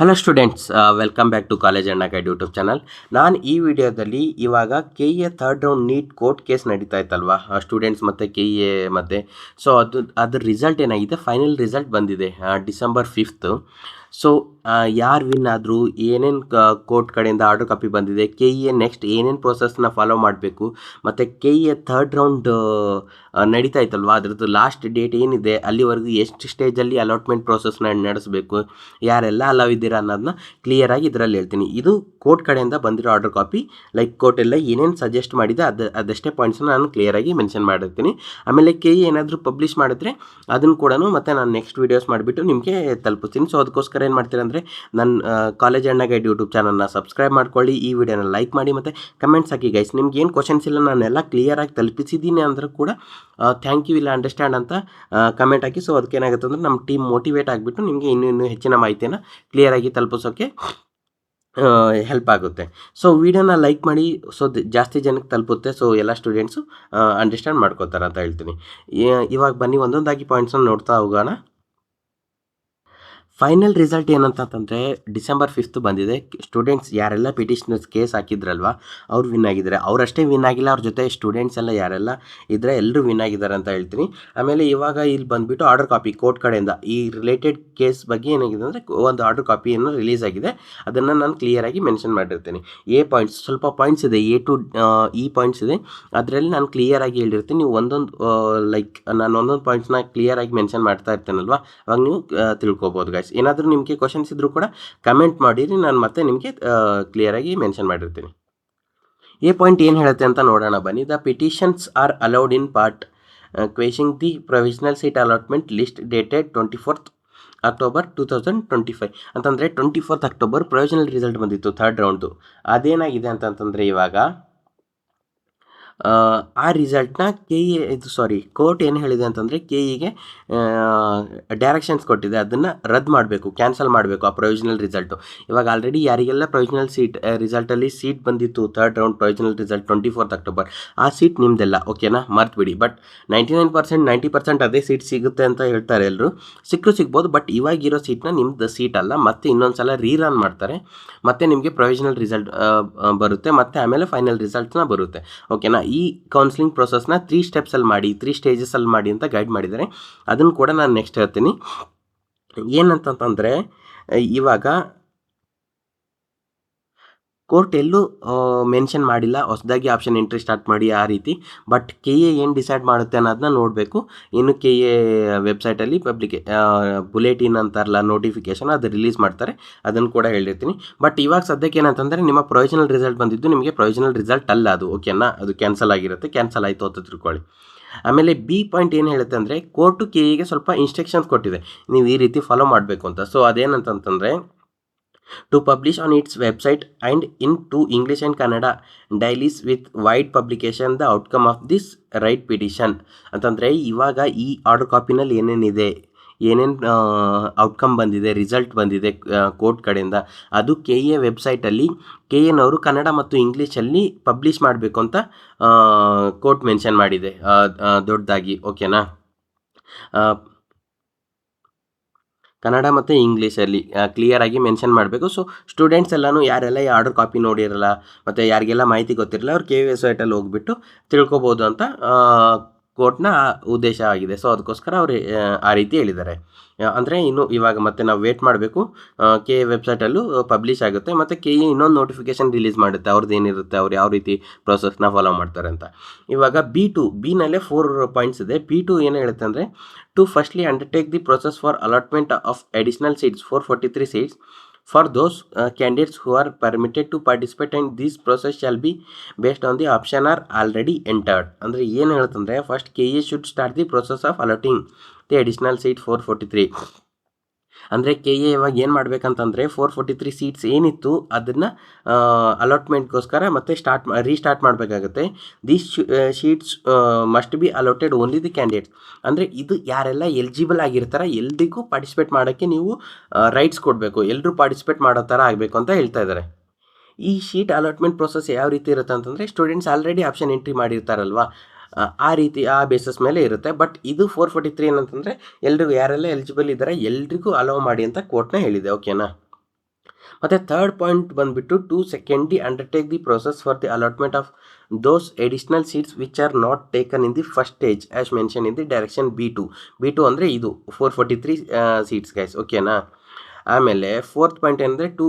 Hello students, welcome back to college Anna guide YouTube channel. ನಾನು ಈ ವಿಡಿಯೋದಲ್ಲಿ ಇವಾಗ K A third round NEET court case ನಡೀತಾ ಇತ್ತಲ್ವಾ ಸ್ಟೂಡೆಂಟ್ಸ್ ಮತ್ತು ಕೆ ಎ ಮಧ್ಯೆ. ಸೊ ಅದ್ರ ರಿಸಲ್ಟ್ ಏನಾಗಿದೆ, ಫೈನಲ್ ರಿಸಲ್ಟ್ ಬಂದಿದೆ ಡಿಸೆಂಬರ್ 5th. ಸೊ ಯಾರು ವಿನ್ ಆದರು, ಏನೇನು ಕೋರ್ಟ್ ಕಡೆಯಿಂದ ಆರ್ಡರ್ ಕಾಪಿ ಬಂದಿದೆ, ಕೆ ಇ ಎ ನೆಕ್ಸ್ಟ್ ಏನೇನು ಪ್ರೊಸೆಸ್ನ ಫಾಲೋ ಮಾಡಬೇಕು, ಮತ್ತು K E A third round ನಡೀತಾ ಇತ್ತಲ್ವಾ ಅದ್ರದ್ದು ಲಾಸ್ಟ್ ಡೇಟ್ ಏನಿದೆ, ಅಲ್ಲಿವರೆಗೂ ಎಷ್ಟು ಸ್ಟೇಜಲ್ಲಿ ಅಲಾಟ್ಮೆಂಟ್ ಪ್ರೊಸೆಸ್ನ ನಡೆಸಬೇಕು, ಯಾರೆಲ್ಲ ಅಲವ್ ಇದ್ದೀರಾ ಅನ್ನೋದನ್ನ ಕ್ಲಿಯರಾಗಿ ಇದರಲ್ಲಿ ಹೇಳ್ತೀನಿ. ಇದು ಕೋರ್ಟ್ ಕಡೆಯಿಂದ ಬಂದಿರೋ ಆರ್ಡರ್ ಕಾಪಿ. ಲೈಕ್ ಕೋರ್ಟ್ ಎಲ್ಲ ಏನೇನು ಸಜೆಸ್ಟ್ ಮಾಡಿದೆ ಅದಷ್ಟೇ ಪಾಯಿಂಟ್ಸ್ನ ನಾನು ಕ್ಲಿಯರಾಗಿ ಮೆನ್ಷನ್ ಮಾಡಿರ್ತೀನಿ. ಆಮೇಲೆ ಕೆ ಇ ಏನಾದರೂ ಪಬ್ಲಿಷ್ ಮಾಡಿದ್ರೆ ಅದನ್ನು ಕೂಡ ಮತ್ತೆ ನಾನು ನೆಕ್ಸ್ಟ್ ವೀಡಿಯೋಸ್ ಮಾಡಿಬಿಟ್ಟು ನಿಮಗೆ ತಲುಪಿಸ್ತೀನಿ. ಸೊ ಅದಕ್ಕೋಸ್ಕರ ಏನು ಮಾಡ್ತೀರಾ ಅಂದರೆ ನನ್ನ ಕಾಲೇಜ್ ಅಣ್ಣ ಗೈಡ್ ಯೂಟ್ಯೂಬ್ ಚಾನಲ್ನ ಸಬ್ಸ್ಕ್ರೈಬ್ ಮಾಡ್ಕೊಳ್ಳಿ, ಈ ವಿಡಿಯೋನ ಲೈಕ್ ಮಾಡಿ ಮತ್ತು ಕಮೆಂಟ್ಸ್ ಹಾಕಿ ಗೈಸ್. ನಿಮ್ಗೆ ಏನು ಕ್ವಶನ್ಸ್ ಇಲ್ಲ ನಾನೆಲ್ಲ ಕ್ಲಿಯರಾಗಿ ತಲುಪಿಸಿದ್ದೀನಿ ಅಂದರೂ ಕೂಡ ಥ್ಯಾಂಕ್ ಯು ಇಲ್ಲ ಅಂಡರ್ಸ್ಟ್ಯಾಂಡ್ ಅಂತ ಕಮೆಂಟ್ ಹಾಕಿ. ಸೊ ಅದಕ್ಕೆ ಏನಾಗುತ್ತೆ ಅಂದರೆ ನಮ್ಮ ಟೀಮ್ ಮೋಟಿವೇಟ್ ಆಗಿಬಿಟ್ಟು ನಿಮಗೆ ಇನ್ನೂ ಹೆಚ್ಚಿನ ಮಾಹಿತಿಯನ್ನು ಕ್ಲಿಯರಾಗಿ ತಲುಪಿಸೋಕ್ಕೆ ಹೆಲ್ಪ್ ಆಗುತ್ತೆ. ಸೊ ವಿಡಿಯೋನ ಲೈಕ್ ಮಾಡಿ, ಸೊ ಜಾಸ್ತಿ ಜನಕ್ಕೆ ತಲುಪುತ್ತೆ, ಸೊ ಎಲ್ಲ ಸ್ಟೂಡೆಂಟ್ಸು ಅಂಡರ್ಸ್ಟ್ಯಾಂಡ್ ಮಾಡ್ಕೋತಾರೆ ಅಂತ ಹೇಳ್ತೀನಿ. ಇವಾಗ ಬನ್ನಿ ಒಂದೊಂದಾಗಿ ಪಾಯಿಂಟ್ಸನ್ನು ನೋಡ್ತಾ ಹೋಗೋಣ. ಫೈನಲ್ ರಿಸಲ್ಟ್ ಏನಂತಂದರೆ ಡಿಸೆಂಬರ್ 5th ಬಂದಿದೆ. ಸ್ಟೂಡೆಂಟ್ಸ್ ಯಾರೆಲ್ಲ ಪಿಟಿಷನರ್ಸ್ ಕೇಸ್ ಹಾಕಿದ್ರಲ್ವ ಅವ್ರು ವಿನ್ ಆಗಿದ್ದಾರೆ. ಅವರಷ್ಟೇ ವಿನ್ ಆಗಿಲ್ಲ, ಅವ್ರ ಜೊತೆ ಸ್ಟೂಡೆಂಟ್ಸ್ ಎಲ್ಲ ಯಾರೆಲ್ಲ ಇದ್ದರೆ ಎಲ್ಲರೂ ವಿನ್ ಆಗಿದ್ದಾರೆ ಅಂತ ಹೇಳ್ತೀನಿ. ಆಮೇಲೆ ಇವಾಗ ಇಲ್ಲಿ ಬಂದುಬಿಟ್ಟು ಆರ್ಡರ್ ಕಾಪಿ ಕೋರ್ಟ್ ಕಡೆಯಿಂದ ಈ ರಿಲೇಟೆಡ್ ಕೇಸ್ ಬಗ್ಗೆ ಏನಾಗಿದೆ ಅಂದರೆ ಒಂದು ಆರ್ಡರ್ ಕಾಪಿಯನ್ನು ರಿಲೀಸ್ ಆಗಿದೆ. ಅದನ್ನು ನಾನು ಕ್ಲಿಯರಾಗಿ ಮೆನ್ಷನ್ ಮಾಡಿರ್ತೀನಿ. ಪಾಯಿಂಟ್ಸ್ ಸ್ವಲ್ಪ ಪಾಯಿಂಟ್ಸ್ ಇದೆ, ಎ ಟು ಇ ಪಾಯಿಂಟ್ಸ್ ಇದೆ, ಅದರಲ್ಲಿ ನಾನು ಕ್ಲಿಯರಾಗಿ ಹೇಳಿರ್ತೀನಿ. ನೀವು ಒಂದೊಂದು ಲೈಕ್ ನಾನು ಒಂದೊಂದು ಪಾಯಿಂಟ್ಸ್ನ ಕ್ಲಿಯರಾಗಿ ಮೆನ್ಷನ್ ಮಾಡ್ತಾ ಇರ್ತೇನಲ್ವ, ಅವಾಗ ನೀವು ತಿಳ್ಕೊಬೋದು ಗೈಸ್. ಏನಾದರೂ ನಿಮಗೆ ಕ್ವಶನ್ಸ್ ಇದ್ದರೂ ಕೂಡ ಕಮೆಂಟ್ ಮಾಡಿರಿ, ನಾನು ಮತ್ತೆ ನಿಮಗೆ ಕ್ಲಿಯರಾಗಿ ಮೆನ್ಷನ್ ಮಾಡಿರ್ತೀನಿ. ಎ ಪಾಯಿಂಟ್ ಏನು ಹೇಳುತ್ತೆ ಅಂತ ನೋಡೋಣ ಬನ್ನಿ. The petitions are allowed in part quashing the provisional seat allotment list dated 24th October 2025 ಅಂತಂದರೆ 24th October ಪ್ರೊವಿಷನಲ್ ರಿಸಲ್ಟ್ ಬಂದಿತ್ತು ಥರ್ಡ್ ರೌಂಡ್ದು. ಅದೇನಾಗಿದೆ ಅಂತಂತಂದರೆ ಇವಾಗ ಆ ರಿಸಲ್ಟ್ನ ಕೋರ್ಟ್ ಏನು ಹೇಳಿದೆ ಅಂತಂದರೆ ಕೆ ಇಗೆ ಡೈರೆಕ್ಷನ್ಸ್ ಕೊಟ್ಟಿದೆ, ಅದನ್ನು ರದ್ದು ಮಾಡಬೇಕು, ಕ್ಯಾನ್ಸಲ್ ಮಾಡಬೇಕು ಆ ಪ್ರೊವಿಷನಲ್ ರಿಸಲ್ಟು. ಇವಾಗ ಆಲ್ರೆಡಿ ಯಾರಿಗೆಲ್ಲ ಪ್ರೊವಿಷನಲ್ ರಿಸಲ್ಟಲ್ಲಿ ಸೀಟ್ ಬಂದಿತ್ತು third round provisional result 24th October, ಆ ಸೀಟ್ ನಿಮ್ಮದೆಲ್ಲ, ಓಕೆನಾ, ಮರ್ತ್ಬಿಡಿ. ಬಟ್ 99% 90% ಅದೇ ಸೀಟ್ ಸಿಗುತ್ತೆ ಅಂತ ಹೇಳ್ತಾರೆ ಎಲ್ಲರೂ. ಸಿಗ್ಬೋದು, ಬಟ್ ಇವಾಗಿರೋ ಸೀಟ್ನ ನಿಮ್ಮದು ಸೀಟ್ ಅಲ್ಲ, ಮತ್ತೆ ಇನ್ನೊಂದು ಸಲ ರೀರನ್ ಮಾಡ್ತಾರೆ, ಮತ್ತೆ ನಿಮಗೆ ಪ್ರೊವಿಷನಲ್ ರಿಸಲ್ಟ್ ಬರುತ್ತೆ, ಮತ್ತು ಆಮೇಲೆ ಫೈನಲ್ ರಿಸಲ್ಟ್ನ ಬರುತ್ತೆ, ಓಕೆನಾ. ಈ ಕೌನ್ಸಿಲಿಂಗ್ ಪ್ರೊಸೆಸ್ನ 3 ಸ್ಟೆಪ್ಸಲ್ಲಿ ಮಾಡಿ, 3 ಸ್ಟೇಜಸಲ್ಲಿ ಮಾಡಿ ಅಂತ ಗೈಡ್ ಮಾಡಿದ್ದಾರೆ. ಅದನ್ನು ಕೂಡ ನಾನು ನೆಕ್ಸ್ಟ್ ಹೇಳ್ತೀನಿ. ಏನಂತಂದರೆ ಇವಾಗ ಕೋರ್ಟ್ ಎಲ್ಲೂ ಮೆನ್ಷನ್ ಮಾಡಿಲ್ಲ ಹೊಸದಾಗಿ ಆಪ್ಷನ್ ಎಂಟ್ರಿ ಸ್ಟಾರ್ಟ್ ಮಾಡಿ ಆ ರೀತಿ. ಬಟ್ ಕೆ ಎ ಏನು ಡಿಸೈಡ್ ಮಾಡುತ್ತೆ ಅನ್ನೋದನ್ನ ನೋಡಬೇಕು. ಇನ್ನು ಕೆ ಎ ವೆಬ್ಸೈಟಲ್ಲಿ ಬುಲೆಟಿನ್ ಅಂತಾರಲ್ಲ, ನೋಟಿಫಿಕೇಷನ್, ಅದು ರಿಲೀಸ್ ಮಾಡ್ತಾರೆ, ಅದನ್ನು ಕೂಡ ಹೇಳಿರ್ತೀನಿ. ಬಟ್ ಇವಾಗ ಸದ್ಯಕ್ಕೆ ಏನಂತಂದರೆ ನಿಮ್ಮ ಪ್ರೊವಿಷನಲ್ ರಿಸಲ್ಟ್ ಬಂದಿದ್ದು ನಿಮಗೆ ಪ್ರೊವಿಷನಲ್ ರಿಸಲ್ಟ್ ಅಲ್ಲ ಅದು, ಓಕೆನಾ, ಅದು ಕ್ಯಾನ್ಸಲ್ ಆಗಿರುತ್ತೆ, ಕ್ಯಾನ್ಸಲ್ ಆಯಿತು ಅಂತ ತಿಳ್ಕೊಳ್ಳಿ. ಆಮೇಲೆ ಬಿ ಪಾಯಿಂಟ್ ಏನು ಹೇಳುತ್ತೆ ಅಂದರೆ ಕೋರ್ಟು ಕೆ ಎಗೆ ಸ್ವಲ್ಪ ಇನ್ಸ್ಟ್ರಕ್ಷನ್ಸ್ ಕೊಟ್ಟಿದೆ, ನೀವು ಈ ರೀತಿ ಫಾಲೋ ಮಾಡಬೇಕು ಅಂತ. ಸೊ ಅದೇನಂತಂದರೆ to publish on its website and in two English and Kannada dailies with wide publication the outcome of this right petition ಅಂತಂದರೆ ಇವಾಗ ಈ ಆರ್ಡರ್ ಕಾಪಿನಲ್ಲಿ ಏನೇನು ಔಟ್ಕಮ್ ಬಂದಿದೆ, ರಿಸಲ್ಟ್ ಬಂದಿದೆ ಕೋರ್ಟ್ ಕಡೆಯಿಂದ, ಅದು ಕೆ ಎ ವೆಬ್ಸೈಟಲ್ಲಿ ಕೆ ಎನವರು ಕನ್ನಡ ಮತ್ತು ಇಂಗ್ಲೀಷಲ್ಲಿ ಪಬ್ಲಿಷ್ ಮಾಡಬೇಕು ಅಂತ ಕೋರ್ಟ್ ಮೆನ್ಷನ್ ಮಾಡಿದೆ ದೊಡ್ಡದಾಗಿ, ಓಕೆನಾ. ಕನ್ನಡ ಮತ್ತು ಇಂಗ್ಲೀಷಲ್ಲಿ ಕ್ಲಿಯರಾಗಿ ಮೆನ್ಷನ್ ಮಾಡಬೇಕು. ಸೊ ಸ್ಟೂಡೆಂಟ್ಸ್ ಎಲ್ಲನೂ ಯಾರೆಲ್ಲ ಈ ಆರ್ಡರ್ ಕಾಪಿ ನೋಡಿರಲ್ಲ ಮತ್ತು ಯಾರಿಗೆಲ್ಲ ಮಾಹಿತಿ ಗೊತ್ತಿರಲ್ಲ, ಅವ್ರು ಕೆ ವಿ ವೆಬ್ಸೈಟಲ್ಲಿ ಹೋಗ್ಬಿಟ್ಟು ತಿಳ್ಕೊಬೋದು ಅಂತ ಕೋರ್ಟ್ನ ಉದ್ದೇಶ ಆಗಿದೆ. ಸೊ ಅದಕ್ಕೋಸ್ಕರ ಅವರು ಆ ರೀತಿ ಹೇಳಿದ್ದಾರೆ. ಅಂದರೆ ಇನ್ನು ಇವಾಗ ಮತ್ತೆ ನಾವು ವೇಟ್ ಮಾಡಬೇಕು. ಕೆ ಎ ವೆಬ್ಸೈಟಲ್ಲೂ ಪಬ್ಲಿಷ್ ಆಗುತ್ತೆ, ಮತ್ತು ಕೆ ಇ ಇನ್ನೊಂದು ನೋಟಿಫಿಕೇಷನ್ ರಿಲೀಸ್ ಮಾಡುತ್ತೆ, ಅವ್ರದ್ದು ಏನಿರುತ್ತೆ, ಅವ್ರು ಯಾವ ರೀತಿ ಪ್ರೊಸೆಸ್ನ ಫಾಲೋ ಮಾಡ್ತಾರೆ ಅಂತ. ಇವಾಗ ಬಿನಲ್ಲೇ 4 ಪಾಯಿಂಟ್ಸ್ ಇದೆ. B2 ಏನು ಹೇಳುತ್ತೆ ಅಂದರೆ to firstly undertake the process for allotment of additional seats 443 seats for those candidates who are permitted to participate, and this process shall be based on the option are already entered. ಅಂದರೆ ಏನು ಹೇಳುತ್ತಂದರೆ first K A should start the process of allotting the additional seat 443. ಅಂದರೆ K A ಇವಾಗ ಏನು ಮಾಡಬೇಕಂತಂದರೆ 443 seats ಏನಿತ್ತು ಅದನ್ನು ಅಲಾಟ್ಮೆಂಟ್ಗೋಸ್ಕರ ಮತ್ತೆ restart ಮಾಡಬೇಕಾಗುತ್ತೆ. These sheets must be allotted only the candidates. ಅಂದರೆ ಇದು ಯಾರೆಲ್ಲ ಎಲಿಜಿಬಲ್ ಆಗಿರ್ತಾರೆ ಎಲ್ರಿಗೂ ಪಾರ್ಟಿಸಿಪೇಟ್ ಮಾಡೋಕ್ಕೆ ನೀವು ರೈಟ್ಸ್ ಕೊಡಬೇಕು, ಎಲ್ಲರೂ ಪಾರ್ಟಿಸಿಪೇಟ್ ಮಾಡೋ ಥರ ಆಗಬೇಕು ಅಂತ ಹೇಳ್ತಾ ಇದ್ದಾರೆ. ಈ ಶೀಟ್ ಅಲಾಟ್ಮೆಂಟ್ ಪ್ರೊಸೆಸ್ ಯಾವ ರೀತಿ ಇರುತ್ತೆ ಅಂತಂದರೆ ಸ್ಟೂಡೆಂಟ್ಸ್ ಆಲ್ರೆಡಿ ಆಪ್ಷನ್ ಎಂಟ್ರಿ ಮಾಡಿರ್ತಾರಲ್ವ, ಆ ರೀತಿ ಆ ಬೇಸಸ್ ಮೇಲೆ ಇರುತ್ತೆ. ಬಟ್ ಇದು 443 ಏನಂತಂದರೆ ಎಲ್ರಿಗೂ ಯಾರೆಲ್ಲ ಎಲಿಜಿಬಲ್ ಇದ್ದಾರೆ ಎಲ್ರಿಗೂ ಅಲೋ ಮಾಡಿ ಅಂತ ಕೋರ್ಟ್ನ ಹೇಳಿದೆ, ಓಕೆನಾ. ಮತ್ತು ಥರ್ಡ್ ಪಾಯಿಂಟ್ ಬಂದುಬಿಟ್ಟು to secondly undertake the process for the allotment of those additional seats which are not taken in the first stage as mention in the direction B to ಅಂದರೆ ಇದು 443 ಸೀಟ್ಸ್ ಗೈಸ್, ಓಕೆನಾ. ಆಮೇಲೆ fourth point ಏನಂದರೆ to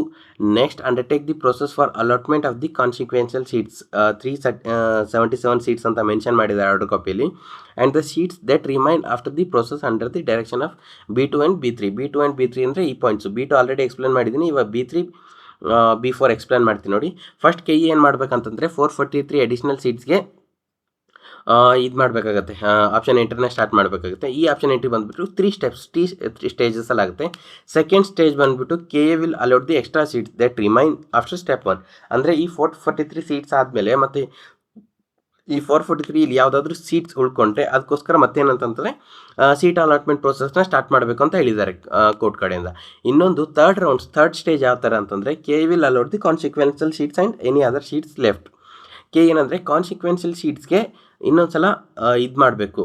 next undertake the process for allotment of the consequential seats 377 seats ಅಂತ mention ಮಾಡಿದ್ದಾರೆ order ಕಾಪಿಯಲ್ಲಿ. And the seats that remain after the process under the direction of B2 and B3 ಅಂದರೆ ಈ points. B2 already explain ಮಾಡಿದ್ದೀನಿ, ಇವಾಗ B3 B4 explain ಮಾಡ್ತೀನಿ ನೋಡಿ. First KE ಏನು ಮಾಡಬೇಕಂತಂದರೆ 443 ಅಡಿಷ್ನಲ್ ಸೀಟ್ಸ್ಗೆ ಇದು ಮಾಡಬೇಕಾಗತ್ತೆ, ಆಪ್ಷನ್ ಎಂಟ್ರಿನ ಸ್ಟಾರ್ಟ್ ಮಾಡಬೇಕಾಗುತ್ತೆ. ಈ ಆಪ್ಷನ್ ಎಂಟ್ರಿ ಬಂದುಬಿಟ್ಟು ತ್ರೀ ಸ್ಟೇಜಸಲ್ಲಿ ಆಗುತ್ತೆ. ಸೆಕೆಂಡ್ ಸ್ಟೇಜ್ ಬಂದುಬಿಟ್ಟು KA will ಅಲೌಟ್ the extra seats that remain after step 1. ಅಂದರೆ ಈ 443 ಸೀಟ್ಸ್ ಆದಮೇಲೆ ಮತ್ತು ಈ 443 ಇಲ್ಲಿ ಯಾವುದಾದ್ರೂ ಸೀಟ್ಸ್ ಉಳ್ಕೊಂಡ್ರೆ ಅದಕ್ಕೋಸ್ಕರ ಮತ್ತೇನಂತಂದರೆ ಸೀಟ್ ಅಲಾಟ್ಮೆಂಟ್ ಪ್ರೊಸೆಸ್ನ ಸ್ಟಾರ್ಟ್ ಮಾಡಬೇಕು ಅಂತ ಹೇಳಿದ್ದಾರೆ ಕೋರ್ಟ್ ಕಡೆಯಿಂದ. ಇನ್ನೊಂದು ಥರ್ಡ್ ಸ್ಟೇಜ್ ಯಾವ ಥರ ಅಂತಂದರೆ KA will ಅಲೌಟ್ the consequential seats and any other seats left. ಏನಂದರೆ ಕಾನ್ಸಿಕ್ವೆನ್ಷಿಯಲ್ ಸೀಟ್ಸ್ಗೆ ಇನ್ನೊಂದು ಸಲ ಇದು ಮಾಡಬೇಕು,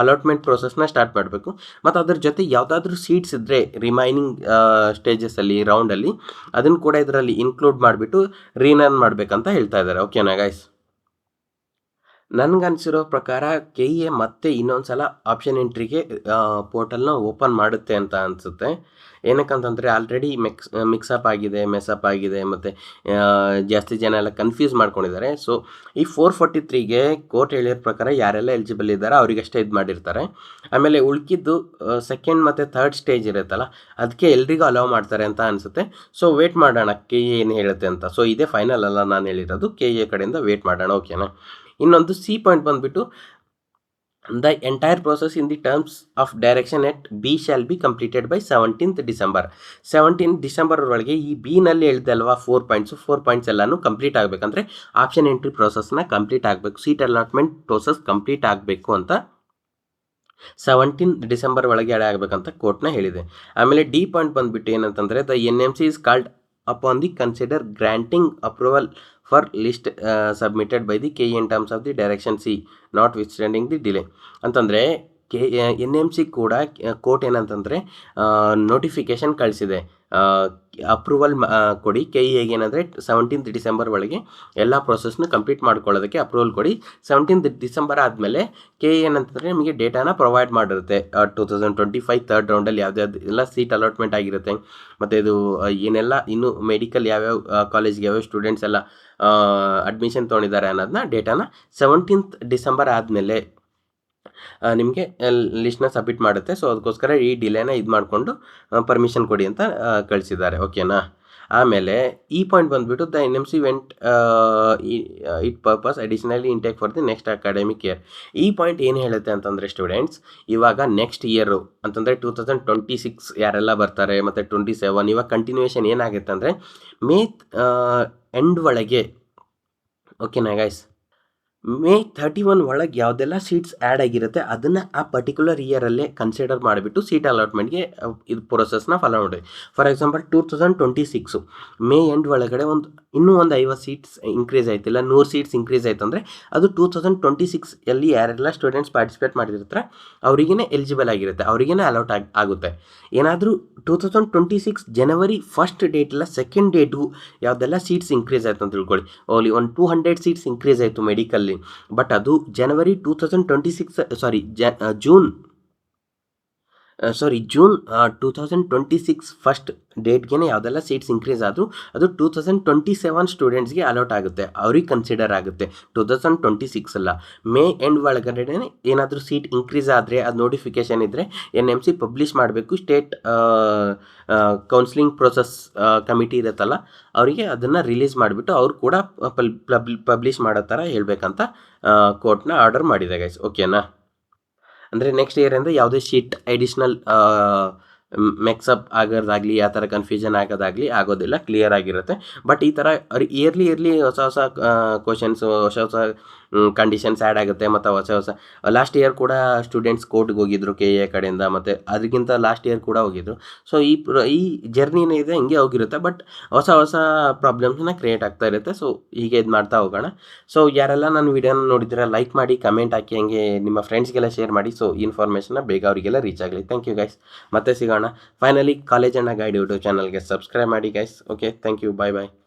ಅಲಾಟ್ಮೆಂಟ್ ಪ್ರೊಸೆಸ್ನ ಸ್ಟಾರ್ಟ್ ಮಾಡಬೇಕು. ಮತ್ತು ಅದ್ರ ಜೊತೆ ಯಾವುದಾದ್ರೂ ಸೀಟ್ಸ್ ಇದ್ದರೆ ರಿಮೈನಿಂಗ್ ಸ್ಟೇಜಸಲ್ಲಿ ರೌಂಡಲ್ಲಿ ಅದನ್ನು ಕೂಡ ಇದರಲ್ಲಿ ಇನ್ಕ್ಲೂಡ್ ಮಾಡಿಬಿಟ್ಟು ರೀನರ್ನ್ ಮಾಡಬೇಕಂತ ಹೇಳ್ತಾ ಇದ್ದಾರೆ, ಓಕೆನಾ ಗೈಸ್. ನನಗನ್ಸಿರೋ ಪ್ರಕಾರ KA ಮತ್ತೆ ಇನ್ನೊಂದು ಸಲ ಆಪ್ಷನ್ ಎಂಟ್ರಿಗೆ ಪೋರ್ಟಲ್ನ ಓಪನ್ ಮಾಡುತ್ತೆ ಅಂತ ಅನಿಸುತ್ತೆ. ಏನಕ್ಕಂತಂದರೆ ಆಲ್ರೆಡಿ ಮಿಕ್ಸಪ್ ಆಗಿದೆ, ಮೆಸಪ್ ಆಗಿದೆ, ಮತ್ತು ಜಾಸ್ತಿ ಜನ ಎಲ್ಲ ಕನ್ಫ್ಯೂಸ್ ಮಾಡ್ಕೊಂಡಿದ್ದಾರೆ. ಸೊ ಈ 443ಗೆ ಕೋರ್ಟ್ ಹೇಳಿರೋ ಪ್ರಕಾರ ಯಾರೆಲ್ಲ ಎಲಿಜಿಬಲ್ ಇದ್ದಾರೆ ಅವರಿಗಷ್ಟೇ ಇದು ಮಾಡಿರ್ತಾರೆ. ಆಮೇಲೆ ಉಳ್ಕಿದ್ದು ಸೆಕೆಂಡ್ ಮತ್ತು ಥರ್ಡ್ ಸ್ಟೇಜ್ ಇರುತ್ತಲ್ಲ ಅದಕ್ಕೆ ಎಲ್ರಿಗೂ ಅಲೌ ಮಾಡ್ತಾರೆ ಅಂತ ಅನಿಸುತ್ತೆ. ಸೊ ವೇಟ್ ಮಾಡೋಣ KA ಏನು ಹೇಳುತ್ತೆ ಅಂತ. ಸೊ ಇದೇ ಫೈನಲ್ ಅಲ್ಲ ನಾನು ಹೇಳಿರೋದು, KA ಕಡೆಯಿಂದ ವೇಟ್ ಮಾಡೋಣ, ಓಕೆನಾ. ಇನ್ನೊಂದು ಸಿ ಪಾಯಿಂಟ್ ಬಂದುಬಿಟ್ಟು the entire process in the terms of direction at B shall be completed by 17th December. 17th December ಒಳಗೆ ಈ B-ನಲ್ಲಿ ಹೇಳಿದೆ ಅಲ್ವಾ 4 ಪಾಯಿಂಟ್ಸ್ ಎಲ್ಲನೂ ಕಂಪ್ಲೀಟ್ ಆಗಬೇಕಂದ್ರೆ ಆಪ್ಷನ್ ಎಂಟ್ರಿ ಪ್ರೊಸೆಸ್ನ ಕಂಪ್ಲೀಟ್ ಆಗಬೇಕು, ಸೀಟ್ ಅಲಾಟ್ಮೆಂಟ್ ಪ್ರೊಸೆಸ್ ಕಂಪ್ಲೀಟ್ ಆಗಬೇಕು ಅಂತ 17th ಡಿಸೆಂಬರ್ ಒಳಗೆ ಆಗಬೇಕಂತ ಕೋರ್ಟ್ನ ಹೇಳಿದೆ. ಆಮೇಲೆ ಡಿ ಪಾಯಿಂಟ್ ಬಂದುಬಿಟ್ಟು ಏನಂತಂದರೆ the NMC is called upon the consider granting approval for list submitted by the KA in terms of the direction C notwithstanding the delay. ಅಂತಂದರೆ NMC ಕೂಡ ಕೋರ್ಟ್ ಏನಂತಂದರೆ ನೋಟಿಫಿಕೇಷನ್ ಕಳಿಸಿದೆ, ಅಪ್ರೂವಲ್ ಕೊಡಿ KEಗೆ ಏನಂದರೆ 17th December ಒಳಗೆ ಎಲ್ಲ ಪ್ರೊಸೆಸ್ನ complete ಮಾಡ್ಕೊಳ್ಳೋದಕ್ಕೆ ಅಪ್ರೂವಲ್ ಕೊಡಿ. 17th ಡಿಸೆಂಬರ್ ಆದಮೇಲೆ KE ಏನಂತಂದರೆ ನಿಮಗೆ ಡೇಟಾನ ಪ್ರೊವೈಡ್ ಮಾಡಿರುತ್ತೆ. 2025 ಥರ್ಡ್ ರೌಂಡಲ್ಲಿ ಎಲ್ಲ ಸೀಟ್ ಅಲಾಟ್ಮೆಂಟ್ ಆಗಿರುತ್ತೆ. ಮತ್ತು ಇದು ಏನೆಲ್ಲ ಇನ್ನು ಮೆಡಿಕಲ್ ಯಾವ್ಯಾವ ಕಾಲೇಜ್ಗೆ ಯಾವ್ಯಾವ ಸ್ಟೂಡೆಂಟ್ಸ್ ಎಲ್ಲ ಅಡ್ಮಿಷನ್ ತೊಗೊಂಡಿದ್ದಾರೆ ಅನ್ನೋದನ್ನ ಡೇಟಾನ 17th ಡಿಸೆಂಬರ್ ಆದಮೇಲೆ ನಿಮಗೆ ಲಿಸ್ಟ್ನ ಸಬ್ಮಿಟ್ ಮಾಡುತ್ತೆ. ಸೊ ಅದಕ್ಕೋಸ್ಕರ ಈ ಡಿಲೇನ ಇದು ಮಾಡಿಕೊಂಡು ಪರ್ಮಿಷನ್ ಕೊಡಿ ಅಂತ ಕಳಿಸಿದ್ದಾರೆ, ಓಕೆನಾ. ಆಮೇಲೆ ಈ ಪಾಯಿಂಟ್ ಬಂದುಬಿಟ್ಟು the NMC vent it purpose additionally intake for the next academic year. ಈ ಪಾಯಿಂಟ್ ಏನು ಹೇಳುತ್ತೆ ಅಂತಂದರೆ ಸ್ಟೂಡೆಂಟ್ಸ್ ಇವಾಗ ನೆಕ್ಸ್ಟ್ ಇಯರು ಅಂತಂದರೆ 2026 ಯಾರೆಲ್ಲ ಬರ್ತಾರೆ ಮತ್ತು 27 ಇವಾಗ ಕಂಟಿನ್ಯೂಯೇಷನ್ ಏನಾಗುತ್ತೆ ಅಂದರೆ ಮೇ ಎಂಡ್ ಒಳಗೆ, ಓಕೆನಾ ಗೈಸ್, May 31 ಒಳಗೆ ಯಾವುದೆಲ್ಲ ಸೀಟ್ಸ್ ಆ್ಯಡ್ ಆಗಿರುತ್ತೆ ಅದನ್ನು ಆ ಪರ್ಟಿಕ್ಯುಲರ್ ಇಯರಲ್ಲೇ ಕನ್ಸಿಡರ್ ಮಾಡಿಬಿಟ್ಟು ಸೀಟ್ ಅಲಾಟ್ಮೆಂಟ್ಗೆ ಇದು ಪ್ರೊಸೆಸ್ನ ಫಾಲೋ ಮಾಡಿ. ಫಾರ್ ಎಕ್ಸಾಂಪಲ್ 2026 ಮೇ ಎಂಡ್ ಒಳಗಡೆ ಇನ್ನೂ ಒಂದು 50 ಸೀಟ್ಸ್ ಇನ್ಕ್ರೀಸ್ ಆಯ್ತಿಲ್ಲ, 100 ಸೀಟ್ಸ್ ಇನ್ಕ್ರೀಸ್ ಆಯ್ತು ಅಂದರೆ ಅದು 2026 ಯಾರೆಲ್ಲ ಸ್ಟೂಡೆಂಟ್ಸ್ ಪಾರ್ಟಿಸಿಪೇಟ್ ಮಾಡಿರ್ತಾರೆ ಅವರಿಗೇ ಎಲಿಜಿಬಲ್ ಆಗಿರುತ್ತೆ, ಅವರಿಗೇ ಅಲೌಟ್ ಆಗುತ್ತೆ. ಏನಾದರೂ 2026 ಜನವರಿ 1st ಡೇಟ್ ಇಲ್ಲ 2nd ಡೇಟು ಯಾವುದೆಲ್ಲ ಸೀಟ್ಸ್ ಇನ್ಕ್ರೀಸ್ ಆಯ್ತು ಅಂತ ತಿಳ್ಕೊಳ್ಳಿ, ಓನ್ಲಿ 200 ಸೀಟ್ಸ್ ಇನ್ಕ್ರೀಸ್ ಆಯಿತು ಮೆಡಿಕಲ್ಲಿ, ಬಟ್ ಅದು ಜನವರಿ 2026 ಜೂನ್ 2026 ಫಸ್ಟ್ ಡೇಟ್ಗೆ ಯಾವುದೆಲ್ಲ ಸೀಟ್ಸ್ ಇನ್ಕ್ರೀಸ್ ಆದರೂ ಅದು 2027 ಸ್ಟೂಡೆಂಟ್ಸ್ಗೆ ಅಲೌಟ್ ಆಗುತ್ತೆ, ಅವ್ರಿಗೆ ಕನ್ಸಿಡರ್ ಆಗುತ್ತೆ. 2026 ಅಲ್ಲ, ಮೇ ಎಂಡ್ ಒಳಗಡೆ ಏನಾದರೂ ಸೀಟ್ ಇನ್ಕ್ರೀಸ್ ಆದರೆ ಅದು ನೋಟಿಫಿಕೇಷನ್ ಇದ್ದರೆ NMC ಪಬ್ಲಿಷ್ ಮಾಡಬೇಕು. ಸ್ಟೇಟ್ ಕೌನ್ಸಿಲಿಂಗ್ ಪ್ರೊಸೆಸ್ ಕಮಿಟಿ ಇರುತ್ತಲ್ಲ ಅವರಿಗೆ ಅದನ್ನು ರಿಲೀಸ್ ಮಾಡಿಬಿಟ್ಟು ಅವ್ರು ಕೂಡ ಪಬ್ಲಿಷ್ ಮಾಡೋ ಥರ ಹೇಳಬೇಕಂತ ಕೋರ್ಟ್ನ ಆರ್ಡರ್ ಮಾಡಿದೆ ಗೈಸ್, ಓಕೆನಾ. ಅಂದರೆ ನೆಕ್ಸ್ಟ್ ಇಯರ್ ಅಂದರೆ ಯಾವುದೇ ಶೀಟ್ ಅಡಿಷ್ನಲ್ ಮಿಕ್ಸಪ್ ಆಗೋದಾಗಲಿ ಆ ಥರ ಕನ್ಫ್ಯೂಷನ್ ಆಗೋದಾಗಲಿ ಆಗೋದಿಲ್ಲ, ಕ್ಲಿಯರ್ ಆಗಿರುತ್ತೆ. ಬಟ್ ಈ ಥರ ಇಯರ್ಲಿ ಹೊಸ ಕ್ವಶನ್ಸು, ಹೊಸ ಕಂಡೀಷನ್ಸ್ ಆ್ಯಡ್ ಆಗುತ್ತೆ. ಮತ್ತು ಹೊಸ ಲಾಸ್ಟ್ ಇಯರ್ ಕೂಡ ಸ್ಟೂಡೆಂಟ್ಸ್ ಕೋರ್ಟ್ಗೆ ಹೋಗಿದ್ರು KA ಕಡೆಯಿಂದ, ಮತ್ತು ಅದಕ್ಕಿಂತ ಲಾಸ್ಟ್ ಇಯರ್ ಕೂಡ ಹೋಗಿದ್ರು. ಸೊ ಈ ಜರ್ನಿನೇ ಇದೆ, ಹಿಂಗೆ ಹೋಗಿರುತ್ತೆ. ಬಟ್ ಹೊಸ ಪ್ರಾಬ್ಲಮ್ಸ್ನ ಕ್ರಿಯೇಟ್ ಆಗ್ತಾ ಇರುತ್ತೆ. ಸೊ ಹೀಗೆ ಇದು ಮಾಡ್ತಾ ಹೋಗೋಣ. ಸೊ ಯಾರೆಲ್ಲ ನನ್ನ ವೀಡಿಯೋನ ನೋಡಿದ್ದೀರಾ ಲೈಕ್ ಮಾಡಿ, ಕಮೆಂಟ್ ಹಾಕಿ, ಹಂಗೆ ನಿಮ್ಮ ಫ್ರೆಂಡ್ಸ್ಗೆಲ್ಲ ಶೇರ್ ಮಾಡಿ. ಸೊ ಇನ್ಫಾರ್ಮೇಷನ್ನ ಬೇಗ ಅವರಿಗೆಲ್ಲ ರೀಚ್ ಆಗಲಿ. Thank you guys. ಮತ್ತೆ ಸಿಗೋಣ. Finally college Anna guide YouTube ಚಾನಲ್ಗೆ ಸಬ್ಸ್ಕ್ರೈಬ್ ಮಾಡಿ guys. Okay, thank you, bye bye.